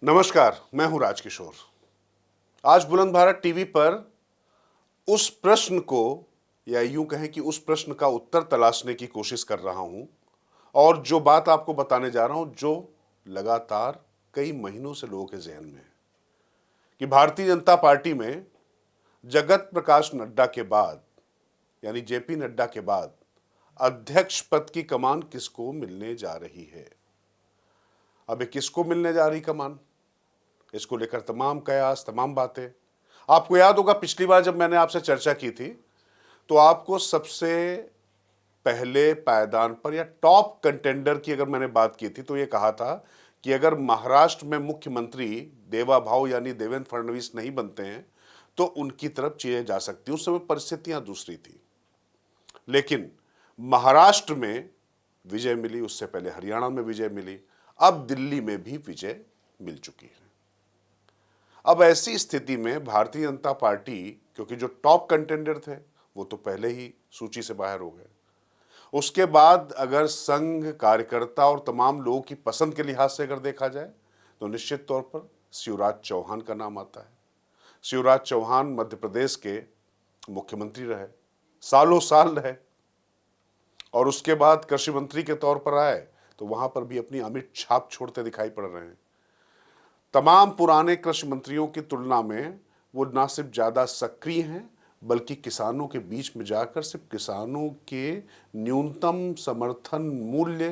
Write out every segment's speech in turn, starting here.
नमस्कार, मैं हूं राजकिशोर। आज बुलंद भारत टीवी पर उस प्रश्न को या यूं कहें कि उस प्रश्न का उत्तर तलाशने की कोशिश कर रहा हूं और जो बात आपको बताने जा रहा हूं जो लगातार कई महीनों से लोगों के जहन में है कि भारतीय जनता पार्टी में जगत प्रकाश नड्डा के बाद यानी जेपी नड्डा के बाद अध्यक्ष पद की कमान किसको मिलने जा रही है। अब ये किसको मिलने जा रही कमान, इसको लेकर तमाम कयास, तमाम बातें। आपको याद होगा पिछली बार जब मैंने आपसे चर्चा की थी तो आपको सबसे पहले पायदान पर या टॉप कंटेंडर की अगर मैंने बात की थी तो ये कहा था कि अगर महाराष्ट्र में मुख्यमंत्री देवाभाऊ यानी देवेंद्र फडणवीस नहीं बनते हैं तो उनकी तरफ चीजें जा सकती। उस समय परिस्थितियां दूसरी थी, लेकिन महाराष्ट्र में विजय मिली, उससे पहले हरियाणा में विजय मिली, अब दिल्ली में भी विजय मिल चुकी है। अब ऐसी स्थिति में भारतीय जनता पार्टी, क्योंकि जो टॉप कंटेंडर थे वो तो पहले ही सूची से बाहर हो गए, उसके बाद अगर संघ कार्यकर्ता और तमाम लोगों की पसंद के लिहाज से अगर देखा जाए तो निश्चित तौर पर शिवराज चौहान का नाम आता है। शिवराज चौहान मध्य प्रदेश के मुख्यमंत्री रहे, सालों साल रहे, और उसके बाद कृषि मंत्री के तौर पर आए तो वहां पर भी अपनी अमिट छाप छोड़ते दिखाई पड़ रहे हैं। तमाम पुराने कृषि मंत्रियों की तुलना में वो ना सिर्फ ज़्यादा सक्रिय हैं बल्कि किसानों के बीच में जाकर सिर्फ किसानों के न्यूनतम समर्थन मूल्य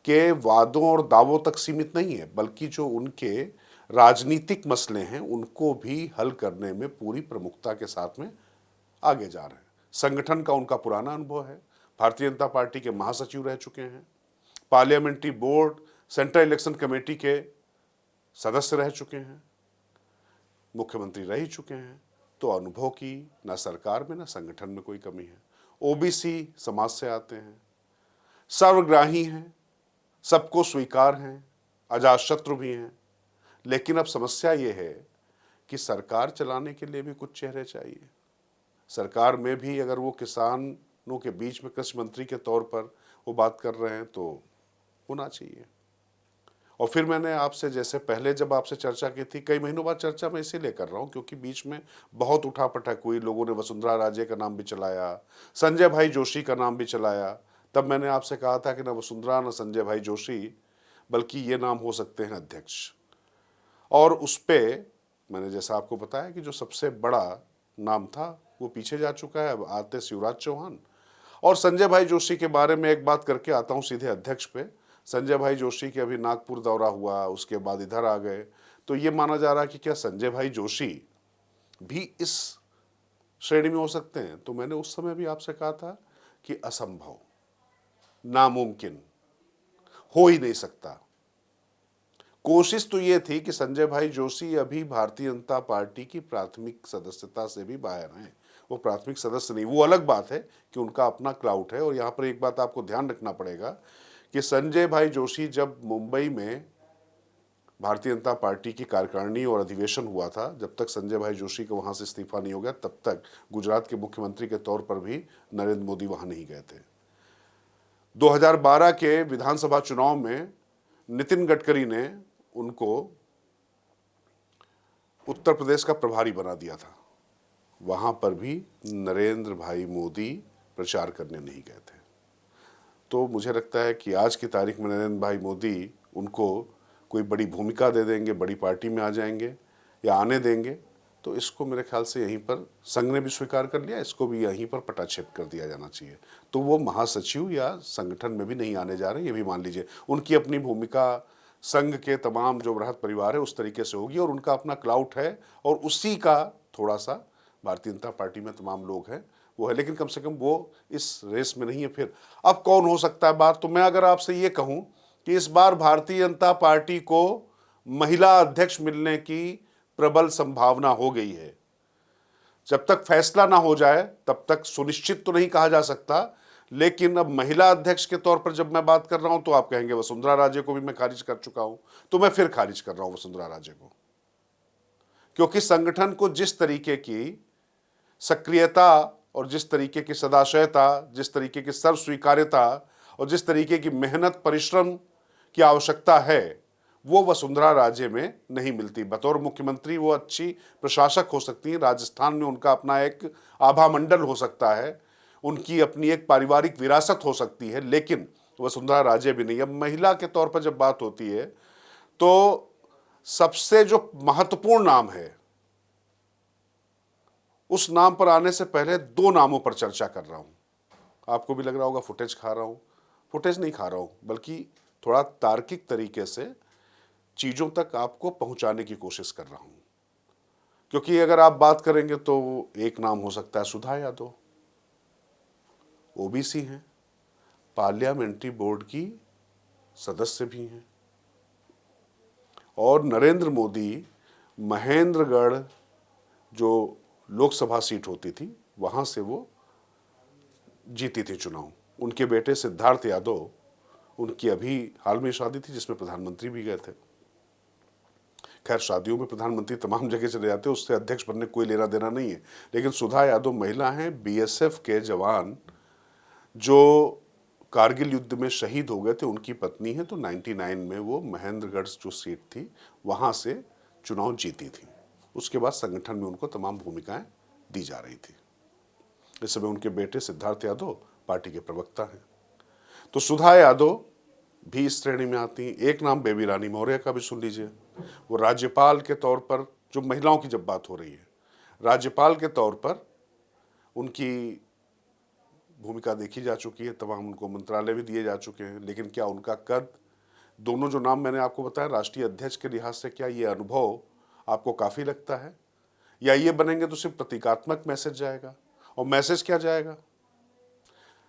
के वादों और दावों तक सीमित नहीं है, बल्कि जो उनके राजनीतिक मसले हैं उनको भी हल करने में पूरी प्रमुखता के साथ में आगे जा रहे हैं। संगठन का उनका पुराना अनुभव है, भारतीय जनता पार्टी के महासचिव रह चुके हैं, parliamentary board, central election committee के सदस्य रह चुके हैं, मुख्यमंत्री रह चुके हैं, तो अनुभव की ना सरकार में ना संगठन में कोई कमी है। ओबीसी समाज से आते हैं, सर्वग्राही हैं, सबको स्वीकार हैं, अजातशत्रु भी हैं, लेकिन अब समस्या ये है कि सरकार चलाने के लिए भी कुछ चेहरे चाहिए। सरकार में भी अगर वो किसानों के बीच में कृषि मंत्री के तौर पर वो बात कर रहे हैं तो होना चाहिए। और फिर मैंने आपसे, जैसे पहले जब आपसे चर्चा की थी, कई महीनों बाद चर्चा मैं इसीलिए कर रहा हूं क्योंकि बीच में बहुत उठापटक हुई, लोगों ने वसुंधरा राजे का नाम भी चलाया, संजय भाई जोशी का नाम भी चलाया। तब मैंने आपसे कहा था कि ना वसुंधरा ना संजय भाई जोशी, बल्कि ये नाम हो सकते हैं अध्यक्ष। और उस पर मैंने जैसा आपको बताया कि जो सबसे बड़ा नाम था वो पीछे जा चुका है, अब आते शिवराज चौहान। और संजय भाई जोशी के बारे में एक बात करके आता हूँ सीधे अध्यक्ष पे। संजय भाई जोशी के अभी नागपुर दौरा हुआ, उसके बाद इधर आ गए, तो ये माना जा रहा है कि क्या संजय भाई जोशी भी इस श्रेणी में हो सकते हैं। तो मैंने उस समय भी आपसे कहा था कि असंभव, नामुमकिन, हो ही नहीं सकता। कोशिश तो ये थी कि संजय भाई जोशी अभी भारतीय जनता पार्टी की प्राथमिक सदस्यता से भी बाहर हैं। वो प्राथमिक सदस्य नहीं, वो अलग बात है कि उनका अपना क्लाउट है। और यहाँ पर एक बात आपको ध्यान रखना पड़ेगा कि संजय भाई जोशी जब मुंबई में भारतीय जनता पार्टी की कार्यकारिणी और अधिवेशन हुआ था, जब तक संजय भाई जोशी का वहाँ से इस्तीफा नहीं हो गया तब तक गुजरात के मुख्यमंत्री के तौर पर भी नरेंद्र मोदी वहाँ नहीं गए थे। 2012 के विधानसभा चुनाव में नितिन गडकरी ने उनको उत्तर प्रदेश का प्रभारी बना दिया था, वहां पर भी नरेंद्र भाई मोदी प्रचार करने नहीं गए थे। तो मुझे लगता है कि आज की तारीख में नरेंद्र भाई मोदी उनको कोई बड़ी भूमिका दे देंगे, बड़ी पार्टी में आ जाएंगे या आने देंगे, तो इसको मेरे ख्याल से यहीं पर संघ ने भी स्वीकार कर लिया, इसको भी यहीं पर पटाक्षेप कर दिया जाना चाहिए। तो वो महासचिव या संगठन में भी नहीं आने जा रहे, ये भी मान लीजिए। उनकी अपनी भूमिका संघ के तमाम जो बृहद परिवार है उस तरीके से होगी और उनका अपना क्लाउट है और उसी का थोड़ा सा भारतीय जनता पार्टी में तमाम लोग हैं वो है, लेकिन कम से कम वो इस रेस में नहीं है। फिर अब कौन हो सकता है बात, तो मैं अगर आपसे ये कहूं कि इस बार भारतीय जनता पार्टी को महिला अध्यक्ष मिलने की प्रबल संभावना हो गई है। जब तक फैसला ना हो जाए तब तक सुनिश्चित तो नहीं कहा जा सकता, लेकिन अब महिला अध्यक्ष के तौर पर जब मैं बात कर रहा हूं तो आप कहेंगे वसुंधरा राजे को भी मैं खारिज कर चुका हूं, तो मैं फिर खारिज कर रहा हूं वसुंधरा राजे को, क्योंकि संगठन को जिस तरीके की सक्रियता और जिस तरीके की सदाशयता, जिस तरीके की सर्व स्वीकार्यता और जिस तरीके की मेहनत परिश्रम की आवश्यकता है वो वसुंधरा राजे में नहीं मिलती। बतौर मुख्यमंत्री वो अच्छी प्रशासक हो सकती हैं, राजस्थान में उनका अपना एक आभा मंडल हो सकता है, उनकी अपनी एक पारिवारिक विरासत हो सकती है, लेकिन वसुंधरा राजे भी नहीं। अब महिला के तौर पर जब बात होती है तो सबसे जो महत्वपूर्ण नाम है, उस नाम पर आने से पहले दो नामों पर चर्चा कर रहा हूं। आपको भी लग रहा होगा फुटेज खा रहा हूं, फुटेज नहीं खा रहा हूं, बल्कि थोड़ा तार्किक तरीके से चीजों तक आपको पहुंचाने की कोशिश कर रहा हूं। क्योंकि अगर आप बात करेंगे तो एक नाम हो सकता है सुधा यादव, ओबीसी हैं, पार्लियामेंट्री बोर्ड की सदस्य भी हैं, और नरेंद्र मोदी महेंद्रगढ़ जो लोकसभा सीट होती थी वहां से वो जीती थी चुनाव। उनके बेटे सिद्धार्थ यादव, उनकी अभी हाल में शादी थी जिसमें प्रधानमंत्री भी गए थे। खैर, शादियों में प्रधानमंत्री तमाम जगह चले जाते हैं, उससे अध्यक्ष बनने कोई लेना देना नहीं है। लेकिन सुधा यादव महिला हैं, बीएसएफ के जवान जो कारगिल युद्ध में शहीद हो गए थे, उनकी पत्नी है। तो 99 में वो महेंद्रगढ़ जो सीट थी वहां से चुनाव जीती थी। उसके बाद संगठन में उनको तमाम भूमिकाएं दी जा रही थी। इस समय उनके बेटे सिद्धार्थ यादव पार्टी के प्रवक्ता हैं। तो सुधा यादव भी इस श्रेणी में आती हैं। एक नाम बेबी रानी मौर्य का भी सुन लीजिए। वो राज्यपाल के तौर पर, जो महिलाओं की जब बात हो रही है, राज्यपाल के तौर पर उनकी भूमिका देखी जा चुकी है, तमाम उनको मंत्रालय भी दिए जा चुके हैं। लेकिन क्या उनका कद, दोनों जो नाम मैंने आपको बताया राष्ट्रीय अध्यक्ष के लिहाज से, क्या ये अनुभव आपको काफ़ी लगता है, या ये बनेंगे तो सिर्फ प्रतीकात्मक मैसेज जाएगा? और मैसेज क्या जाएगा?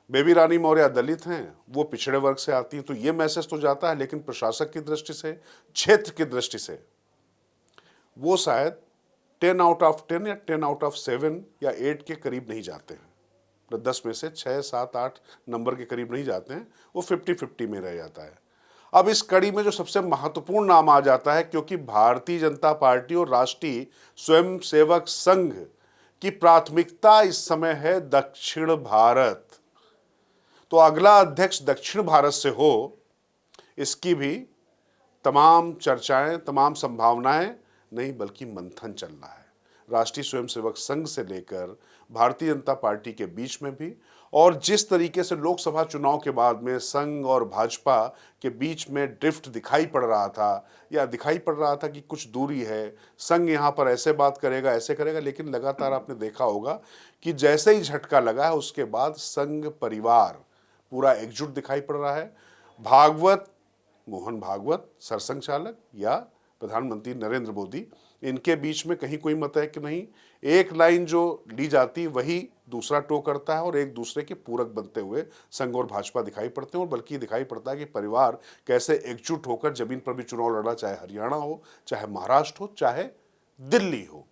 बेबी रानी मौर्य दलित हैं, वो पिछड़े वर्ग से आती हैं, तो ये मैसेज तो जाता है, लेकिन प्रशासक की दृष्टि से, क्षेत्र की दृष्टि से वो शायद 10 आउट ऑफ 10 या 10 आउट ऑफ 7 या 8 के करीब नहीं जाते हैं। 10 में से 6, 7, 8 नंबर के करीब नहीं जाते हैं, वो 50-50 में रह जाता है। अब इस कड़ी में जो सबसे महत्वपूर्ण नाम आ जाता है, क्योंकि भारतीय जनता पार्टी और राष्ट्रीय स्वयंसेवक संघ की प्राथमिकता इस समय है दक्षिण भारत, तो अगला अध्यक्ष दक्षिण भारत से हो, इसकी भी तमाम चर्चाएं, तमाम संभावनाएं नहीं बल्कि मंथन चल रहा है। राष्ट्रीय स्वयंसेवक संघ से लेकर भारतीय जनता पार्टी के बीच में भी, और जिस तरीके से लोकसभा चुनाव के बाद में संघ और भाजपा के बीच में ड्रिफ्ट दिखाई पड़ रहा था, या दिखाई पड़ रहा था कि कुछ दूरी है, संघ यहाँ पर ऐसे बात करेगा, ऐसे करेगा, लेकिन लगातार आपने देखा होगा कि जैसे ही झटका लगा है उसके बाद संघ परिवार पूरा एकजुट दिखाई पड़ रहा है। भागवत, मोहन भागवत सरसंघ चालक, या प्रधानमंत्री नरेंद्र मोदी, इनके बीच में कहीं कोई मत है कि नहीं। एक लाइन जो ली जाती वही दूसरा टो करता है, और एक दूसरे के पूरक बनते हुए संघ और भाजपा दिखाई पड़ते हैं। और बल्कि दिखाई पड़ता है कि परिवार कैसे एकजुट होकर जमीन पर भी चुनाव लड़ा, चाहे हरियाणा हो, चाहे महाराष्ट्र हो, चाहे दिल्ली हो।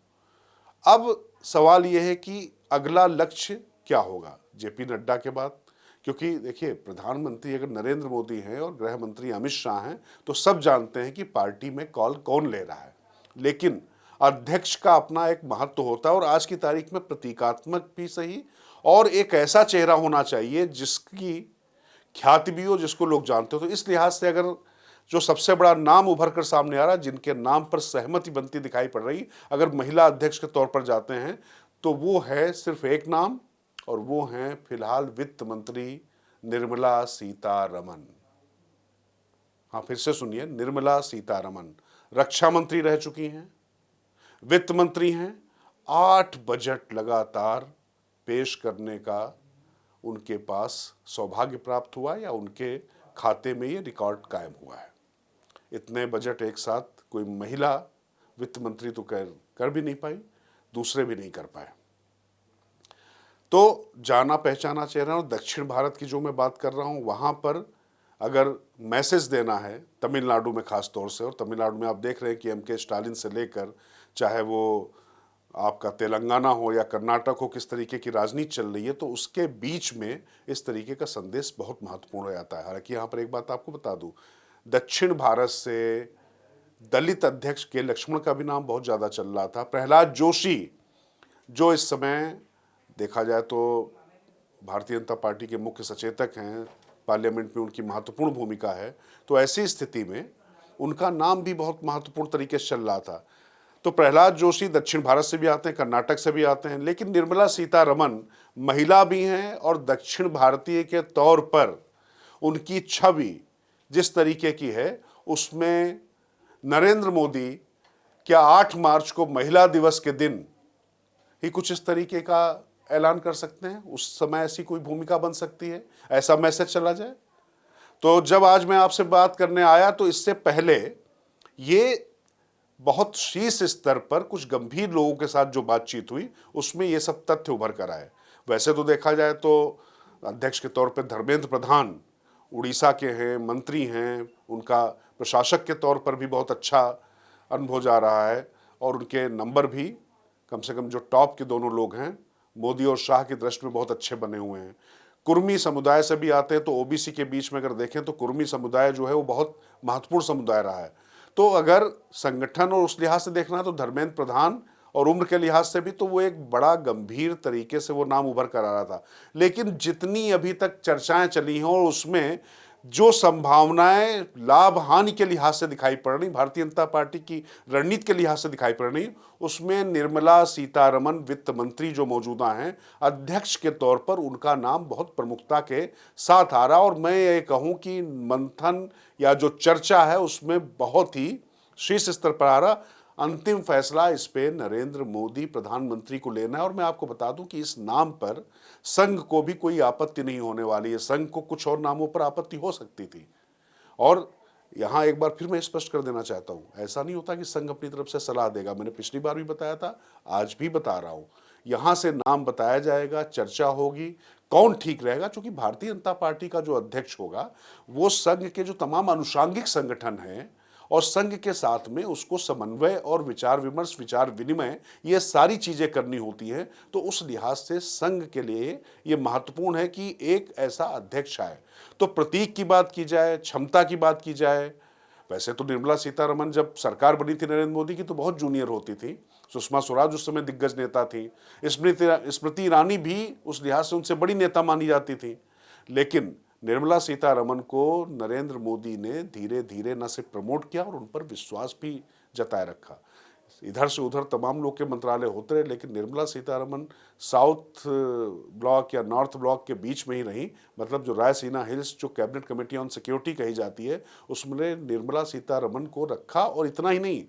अब सवाल यह है कि अगला लक्ष्य क्या होगा जेपी नड्डा के बाद, क्योंकि देखिए, प्रधानमंत्री अगर नरेंद्र मोदी हैं और गृह मंत्री अमित शाह हैं, तो सब जानते हैं कि पार्टी में कॉल कौन ले रहा है, लेकिन अध्यक्ष का अपना एक महत्व होता है। और आज की तारीख में प्रतीकात्मक भी सही, और एक ऐसा चेहरा होना चाहिए जिसकी ख्याति भी हो, जिसको लोग जानते हो। तो इस लिहाज से अगर जो सबसे बड़ा नाम उभर कर सामने आ रहा है, जिनके नाम पर सहमति बनती दिखाई पड़ रही, अगर महिला अध्यक्ष के तौर पर जाते हैं, तो वो है सिर्फ एक नाम, और वो हैं फिलहाल वित्त मंत्री निर्मला सीतारमन। हाँ, फिर से सुनिए, निर्मला सीतारमन रक्षा मंत्री रह चुकी हैं, वित्त मंत्री हैं, 8 बजट लगातार पेश करने का उनके पास सौभाग्य प्राप्त हुआ, या उनके खाते में ये रिकॉर्ड कायम हुआ है। इतने बजट एक साथ कोई महिला वित्त मंत्री तो कर भी नहीं पाई, दूसरे भी नहीं कर पाए। तो जाना पहचाना चेहरा। और दक्षिण भारत की जो मैं बात कर रहा हूँ, वहाँ पर अगर मैसेज देना है, तमिलनाडु में खास तौर से, और तमिलनाडु में आप देख रहे हैं कि एमके स्टालिन से लेकर चाहे वो आपका तेलंगाना हो या कर्नाटक हो, किस तरीके की राजनीति चल रही है, तो उसके बीच में इस तरीके का संदेश बहुत महत्वपूर्ण हो जाता है। हालांकि यहाँ पर एक बात आपको बता दूँ, दक्षिण भारत से दलित अध्यक्ष के लक्ष्मण का भी नाम बहुत ज़्यादा चल रहा था। प्रहलाद जोशी, जो इस समय देखा जाए तो भारतीय जनता पार्टी के मुख्य सचेतक हैं, पार्लियामेंट में उनकी महत्वपूर्ण भूमिका है, तो ऐसी स्थिति में उनका नाम भी बहुत महत्वपूर्ण तरीके से चल रहा था। तो प्रहलाद जोशी दक्षिण भारत से भी आते हैं, कर्नाटक से भी आते हैं, लेकिन निर्मला सीतारमण महिला भी हैं और दक्षिण भारतीय के तौर पर उनकी छवि जिस तरीके की है, उसमें नरेंद्र मोदी क्या 8 मार्च को महिला दिवस के दिन ही कुछ इस तरीके का ऐलान कर सकते हैं? उस समय ऐसी कोई भूमिका बन सकती है, ऐसा मैसेज चला जाए? तो जब आज मैं आपसे बात करने आया तो इससे पहले ये बहुत शीर्ष स्तर पर कुछ गंभीर लोगों के साथ जो बातचीत हुई उसमें ये सब तथ्य उभर कर आए। वैसे तो देखा जाए तो अध्यक्ष के तौर पर धर्मेंद्र प्रधान उड़ीसा के हैं, मंत्री हैं, उनका प्रशासक के तौर पर भी बहुत अच्छा अनुभव जा रहा है और उनके नंबर भी कम से कम जो टॉप के दोनों लोग हैं मोदी और शाह की दृष्टि में बहुत अच्छे बने हुए हैं। कुर्मी समुदाय से भी आते हैं, तो ओबीसी के बीच में अगर देखें तो कुर्मी समुदाय जो है वो बहुत महत्वपूर्ण समुदाय रहा है। तो अगर संगठन और उस लिहाज से देखना है तो धर्मेंद्र प्रधान और उम्र के लिहाज से भी तो वो एक बड़ा गंभीर तरीके से वो नाम उभर कर आ रहा था। लेकिन जितनी अभी तक चर्चाएं चली हैं और उसमें जो संभावनाएं लाभ हानि के लिहाज से दिखाई पड़ रही, भारतीय जनता पार्टी की रणनीति के लिहाज से दिखाई पड़ रही, उसमें निर्मला सीतारमण वित्त मंत्री जो मौजूदा हैं, अध्यक्ष के तौर पर उनका नाम बहुत प्रमुखता के साथ आ रहा। और मैं ये कहूं कि मंथन या जो चर्चा है उसमें बहुत ही शीर्ष स्तर पर आ रहा। अंतिम फैसला इस पे नरेंद्र मोदी प्रधानमंत्री को लेना है। और मैं आपको बता दूं कि इस नाम पर संघ को भी कोई आपत्ति नहीं होने वाली है। संघ को कुछ और नामों पर आपत्ति हो सकती थी। और यहां एक बार फिर मैं स्पष्ट कर देना चाहता हूं, ऐसा नहीं होता कि संघ अपनी तरफ से सलाह देगा। मैंने पिछली बार भी बताया था, आज भी बता रहा हूं, यहां से नाम बताया जाएगा, चर्चा होगी, कौन ठीक रहेगा। क्योंकि भारतीय जनता पार्टी का जो अध्यक्ष होगा वो संघ के जो तमाम अनुषांगिक संगठन हैं और संघ के साथ में उसको समन्वय और विचार विमर्श, विचार विनिमय, ये सारी चीजें करनी होती हैं। तो उस लिहाज से संघ के लिए ये महत्वपूर्ण है कि एक ऐसा अध्यक्ष आए। तो प्रतीक की बात की जाए, क्षमता की बात की जाए, वैसे तो निर्मला सीतारमण जब सरकार बनी थी नरेंद्र मोदी की तो बहुत जूनियर होती थी। सुषमा स्वराज उस समय दिग्गज नेता थी। स्मृति ईरानी भी उस लिहाज से उनसे बड़ी नेता मानी जाती थी। लेकिन निर्मला सीतारमण को नरेंद्र मोदी ने धीरे धीरे न सिर्फ प्रमोट किया और उन पर विश्वास भी जताए रखा। इधर से उधर तमाम लोग के मंत्रालय होते रहे, लेकिन निर्मला सीतारमण साउथ ब्लॉक या नॉर्थ ब्लॉक के बीच में ही रही। मतलब जो रायसीना हिल्स जो कैबिनेट कमेटी ऑन सिक्योरिटी कही जाती है उसमें निर्मला सीतारमण को रखा। और इतना ही नहीं,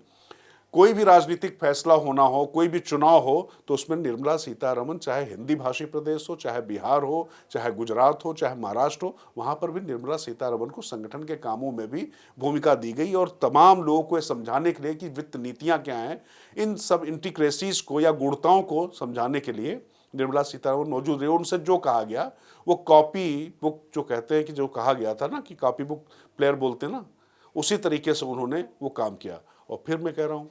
कोई भी राजनीतिक फैसला होना हो, कोई भी चुनाव हो, तो उसमें निर्मला सीतारमण, चाहे हिंदी भाषी प्रदेश हो, चाहे बिहार हो, चाहे गुजरात हो, चाहे महाराष्ट्र हो, वहां पर भी निर्मला सीतारमण को संगठन के कामों में भी भूमिका दी गई। और तमाम लोगों को समझाने के लिए कि वित्त नीतियां क्या हैं, इन सब इंटीक्रेसीज को या गुणताओं को समझाने के लिए निर्मला सीतारमण मौजूद रही। उनसे जो कहा गया वो कॉपी बुक, जो कहते हैं कि जो कहा गया था ना कि कॉपी बुक प्लेयर बोलते हैं ना, उसी तरीके से उन्होंने वो काम किया। और फिर मैं कह रहा हूं,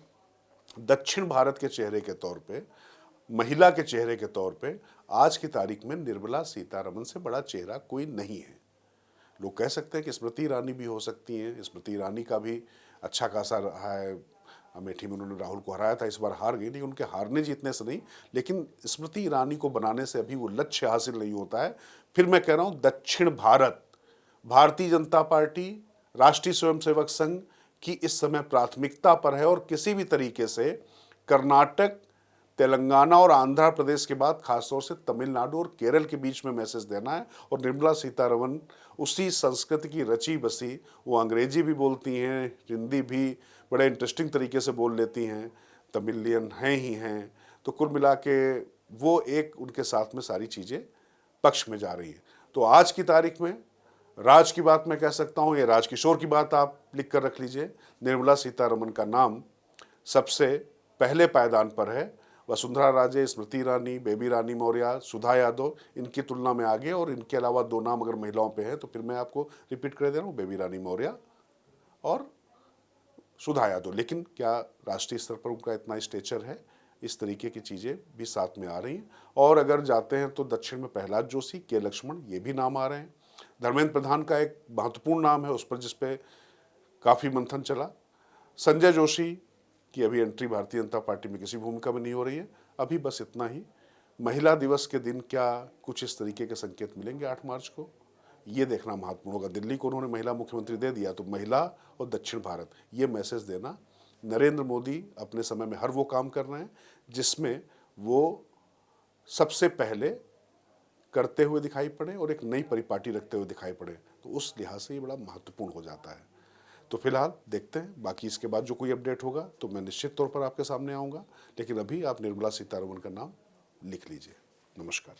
दक्षिण भारत के चेहरे के तौर पे, महिला के चेहरे के तौर पे आज की तारीख में निर्मला सीतारमण से बड़ा चेहरा कोई नहीं है। लोग कह सकते हैं कि स्मृति ईरानी भी हो सकती हैं। स्मृति ईरानी का भी अच्छा खासा रहा है। अमेठी में उन्होंने राहुल को हराया था, इस बार हार गई, लेकिन उनके हारने जीतने से नहीं, लेकिन स्मृति ईरानी को बनाने से अभी वो लक्ष्य हासिल नहीं होता है। फिर मैं कह रहा हूँ, दक्षिण भारत भारतीय जनता पार्टी, राष्ट्रीय स्वयंसेवक संघ की इस समय प्राथमिकता पर है। और किसी भी तरीके से कर्नाटक, तेलंगाना और आंध्र प्रदेश के बाद खासतौर से तमिलनाडु और केरल के बीच में मैसेज देना है। और निर्मला सीतारमण उसी संस्कृति की रची बसी, वो अंग्रेजी भी बोलती हैं, हिंदी भी बड़े इंटरेस्टिंग तरीके से बोल लेती हैं, तमिलियन हैं ही हैं। तो कुल मिला के वो एक उनके साथ में सारी चीज़ें पक्ष में जा रही हैं। तो आज की तारीख में राज की बात मैं कह सकता हूं, ये राजकिशोर की बात आप लिख कर रख लीजिए। निर्मला सीतारमण का नाम सबसे पहले पायदान पर है। वसुंधरा राजे, स्मृति ईरानी, बेबी रानी मौर्य, सुधा यादव इनकी तुलना में आगे। और इनके अलावा 2 नाम अगर महिलाओं पे हैं तो फिर मैं आपको रिपीट कर दे रहा हूँ, बेबी रानी मौर्य और सुधा यादव। लेकिन क्या राष्ट्रीय स्तर पर उनका इतना स्टेचर है? इस तरीके की चीज़ें भी साथ में आ रही हैं। और अगर जाते हैं तो दक्षिण में प्रहलाद जोशी, के लक्ष्मण, ये भी नाम आ रहे हैं। धर्मेंद्र प्रधान का एक महत्वपूर्ण नाम है, उस पर जिस पे काफ़ी मंथन चला। संजय जोशी की अभी एंट्री भारतीय जनता पार्टी में किसी भूमिका में नहीं हो रही है। अभी बस इतना ही। महिला दिवस के दिन क्या कुछ इस तरीके के संकेत मिलेंगे 8 मार्च को? ये देखना महत्वपूर्ण होगा। दिल्ली को उन्होंने महिला मुख्यमंत्री दे दिया, तो महिला और दक्षिण भारत, ये मैसेज देना। नरेंद्र मोदी अपने समय में हर वो काम कर रहे हैं जिसमें वो सबसे पहले करते हुए दिखाई पड़े और एक नई परिपाटी रखते हुए दिखाई पड़े, तो उस लिहाज से ये बड़ा महत्वपूर्ण हो जाता है। तो फिलहाल देखते हैं, बाकी इसके बाद जो कोई अपडेट होगा तो मैं निश्चित तौर पर आपके सामने आऊँगा, लेकिन अभी आप निर्मला सीतारमण का नाम लिख लीजिए। नमस्कार।